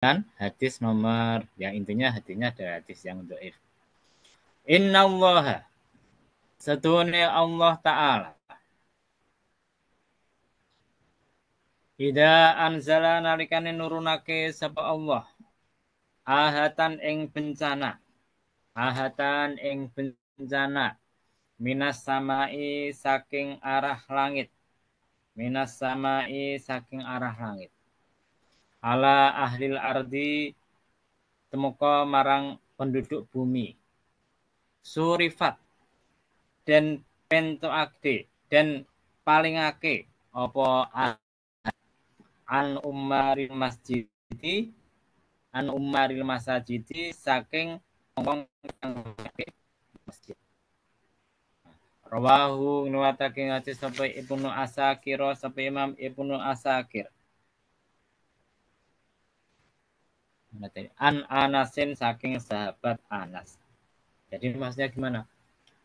hadis nomor yang intinya hadisnya adalah hadis yang dhaif. Innallaha Setuhune Allah Ta'ala Ida anzala nalikane nurunake sapa Allah ahatan ing bencana minas samai saking arah langit ala ahlil ardi temeka marang penduduk bumi surifat dan pentoakde dan palingake apa an umaril masjidi saking ngomong masjid. Rawahu nuwatake ngaji sapa Ibnu Asakir sapa Imam Ibnu Asakir. An Anasin saking sahabat Anas. Jadi maksudnya gimana?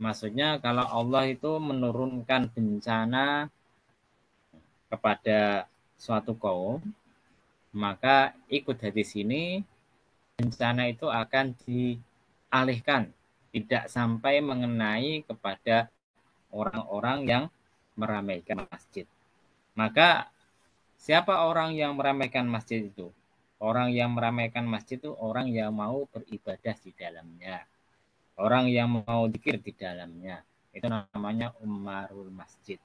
Maksudnya kalau Allah itu menurunkan bencana kepada suatu kaum, maka ikut hadis ini bencana itu akan dialihkan, tidak sampai mengenai kepada orang-orang yang meramaikan masjid. Maka siapa orang yang meramaikan masjid itu? Orang yang meramaikan masjid itu orang yang mau beribadah di dalamnya. Orang yang mau zikir di dalamnya. Itu namanya umarul masjid.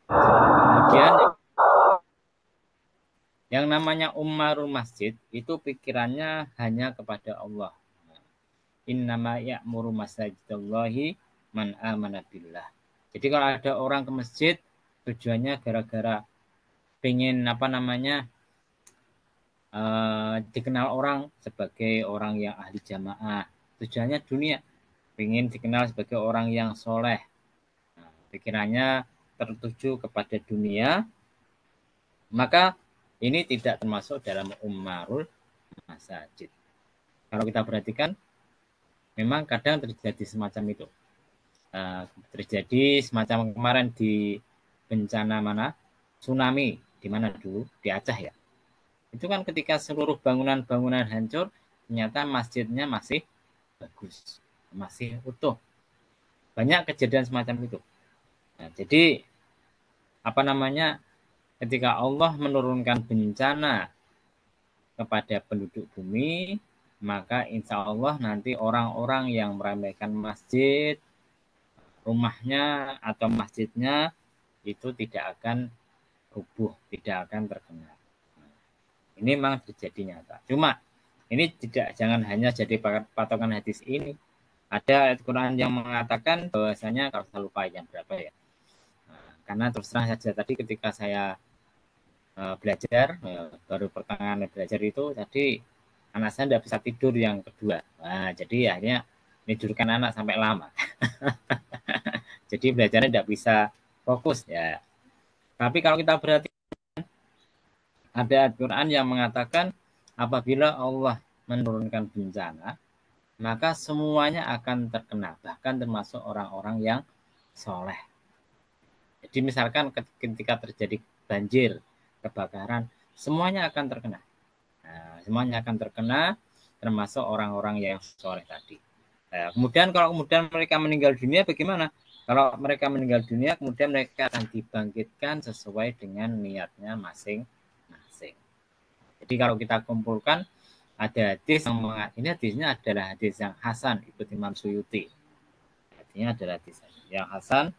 Kemudian yang namanya umarul masjid itu pikirannya hanya kepada Allah. Innama ya'muru masajidallahi man amana billah. Jadi kalau ada orang ke masjid tujuannya gara-gara pengen dikenal orang sebagai orang yang ahli jamaah. Tujuannya dunia, pengen dikenal sebagai orang yang soleh. Nah, pikirannya tertuju kepada dunia, maka ini tidak termasuk dalam umarul masjid. Kalau kita perhatikan, memang kadang terjadi semacam itu. Terjadi semacam kemarin di bencana mana? Tsunami. Di mana dulu? Di Aceh ya. Itu kan ketika seluruh bangunan-bangunan hancur, ternyata masjidnya masih bagus. Masih utuh. Banyak kejadian semacam itu. Nah, jadi, ketika Allah menurunkan bencana kepada penduduk bumi, maka insya Allah nanti orang-orang yang meramaikan masjid, rumahnya atau masjidnya itu tidak akan rubuh, tidak akan terkena. Ini memang terjadi nyata. Cuma ini jangan hanya jadi patokan hadis ini. Ada ayat Quran yang mengatakan bahwasanya kalau saya lupa yang berapa ya. Karena terus terang saja tadi ketika saya belajar baru pertengahan belajar itu tadi anak saya tidak bisa tidur yang kedua. Nah, jadi akhirnya tidurkan anak sampai lama. Jadi belajarnya tidak bisa fokus ya. Tapi kalau kita perhatikan ada Al-Quran yang mengatakan apabila Allah menurunkan bencana, maka semuanya akan terkena, bahkan termasuk orang-orang yang soleh. Jadi misalkan ketika terjadi banjir, kebakaran, semuanya akan terkena. Nah, semuanya akan terkena, termasuk orang-orang yang soleh tadi. Nah, kemudian kalau mereka meninggal dunia bagaimana? Kalau mereka meninggal dunia, kemudian mereka akan dibangkitkan sesuai dengan niatnya masing-masing. Jadi kalau kita kumpulkan, ada hadis yang ini hadisnya adalah hadis yang hasan, ikut Imam Suyuti. Hadisnya adalah hadis yang hasan,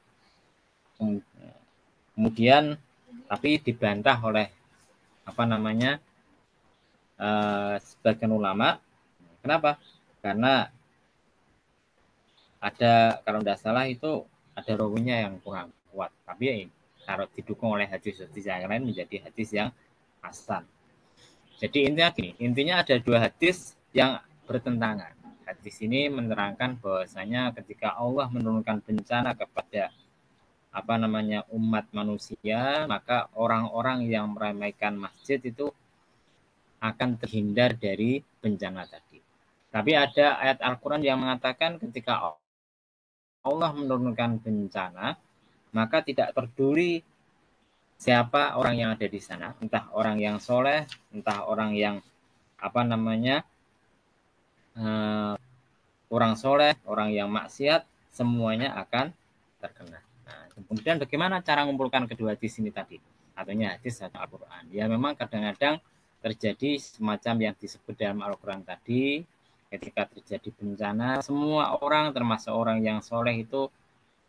kemudian tapi dibantah oleh sebagian ulama. Kenapa? Karena ada kalau tidak salah itu ada rawinya yang kurang kuat. Tapi kalau didukung oleh hadis-hadis yang lain menjadi hadis yang hasan. Jadi intinya ada dua hadis yang bertentangan. Hadis ini menerangkan bahwasanya ketika Allah menurunkan bencana kepada umat manusia, maka orang-orang yang meramaikan masjid itu akan terhindar dari bencana tadi. Tapi ada ayat Al-Quran yang mengatakan ketika Allah menurunkan bencana, maka tidak peduli siapa orang yang ada di sana, entah orang yang soleh, entah orang yang orang soleh, orang yang maksiat, semuanya akan terkena. Nah, kemudian bagaimana cara mengumpulkan kedua hadis ini tadi? Artinya hadis atau Al-Quran. Ya memang kadang-kadang terjadi semacam yang disebut dalam Al-Quran tadi, ketika terjadi bencana, semua orang termasuk orang yang soleh itu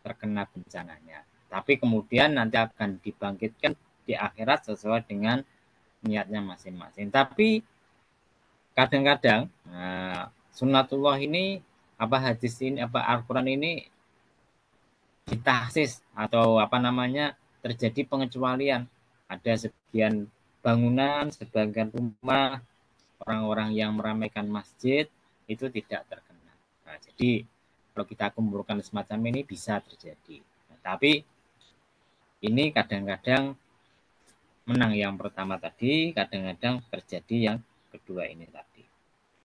terkena bencananya. Tapi kemudian nanti akan dibangkitkan di akhirat sesuai dengan niatnya masing-masing. Tapi kadang-kadang sunnatullah ini hadis ini Al-Quran ini ditahsis atau terjadi pengecualian. Ada sebagian bangunan, sebagian rumah, orang-orang yang meramaikan masjid itu tidak terkena. Nah, jadi kalau kita kumpulkan semacam ini bisa terjadi. Nah, tapi ini kadang-kadang menang yang pertama tadi, kadang-kadang terjadi yang kedua ini tadi.